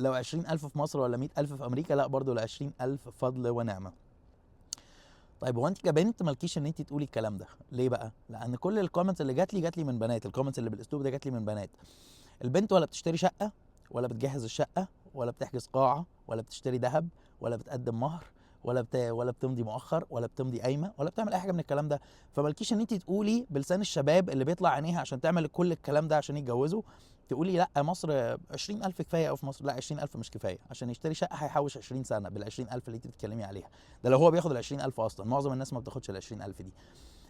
لو 20,000 في مصر ولا 100,000 في امريكا، لا برضو ال 20,000 فضل ونعمه. طيب هو انت كبنت مالكيش ان انت تقولي الكلام ده ليه بقى؟ لان كل الكومنتس اللي جات لي من بنات، الكومنتس اللي بالاسلوب ده جات لي من بنات. البنت ولا بتشتري شقه، ولا بتجهز الشقه، ولا بتحجز قاعه، ولا بتشتري ذهب، ولا بتقدم مهر، ولا بتمضي مؤخر، ولا بتمضي قايمه، ولا بتعمل اي حاجه من الكلام ده. فمالكيش ان انت تقولي بلسان الشباب اللي بيطلع عينيها عشان تعمل كل الكلام ده عشان يتجوزوا، تقولي لا مصر 20,000 كفايه أو في مصر. لا 20,000 مش كفايه، عشان يشتري شقه هيحوش 20 سنه بال 20,000 اللي انت بتتكلمي عليها. ده لو هو بياخد ال 20,000 اصلا، معظم الناس ما بتاخدش ال 20,000 دي.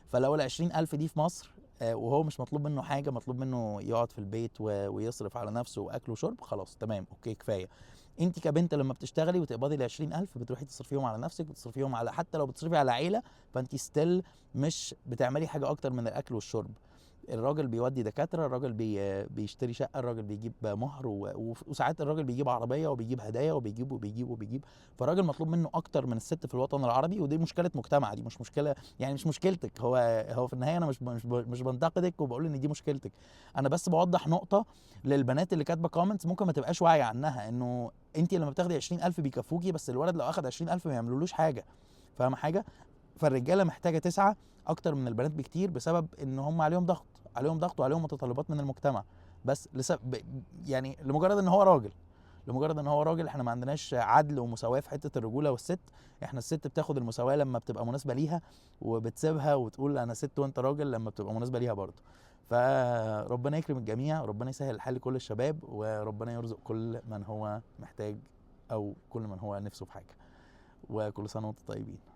فلو ال 20,000 دي في مصر وهو مش مطلوب منه حاجه، مطلوب منه يقعد في البيت ويصرف على نفسه واكل وشرب، خلاص تمام اوكي كفايه. انت كبنت لما بتشتغلي وتقبضي ال 20,000 بتروحي تصرفيهم على نفسك، بتصرفيهم على، حتى لو بتصرفي على عيله، فانت ستيل مش بتعملي حاجه اكتر من الاكل والشرب. الراجل بيودي دكاتره، الراجل بيشتري شقه، الراجل بيجيب مهر وساعات الراجل بيجيب عربيه وبيجيب هدايا وبيجيب. فالراجل مطلوب منه اكتر من الست في الوطن العربي، ودي مشكله مجتمع، دي مش مشكله يعني، مش مشكلتك. هو في النهايه انا مش بنتقدك وبقول ان دي مشكلتك. انا بس بوضح نقطه للبنات اللي كاتبه كومنتس ممكن ما تبقاش واعيه عنها، انه انت لما بتاخدي 20,000 بيكفوكي، بس الولد لو اخد 20,000 ما يعملولوش حاجه. فاهمه حاجه؟ فالرجاله محتاجه تسعى اكتر من البنات بكتير، بسبب ان هم عليهم ضغط وعليهم متطلبات من المجتمع. بس يعني لمجرد ان هو راجل، احنا ما عندناش عدل ومساواه في حته الرجوله والست. احنا الست بتاخد المساواه لما بتبقى مناسبه ليها، وبتسيبها وتقول انا ست وانت راجل لما بتبقى مناسبه ليها برضه. فربنا يكرم الجميع، وربنا يسهل الحال لكل الشباب، وربنا يرزق كل من هو محتاج او كل من هو نفسه في حاجه. وكل سنه وانتم طيبين.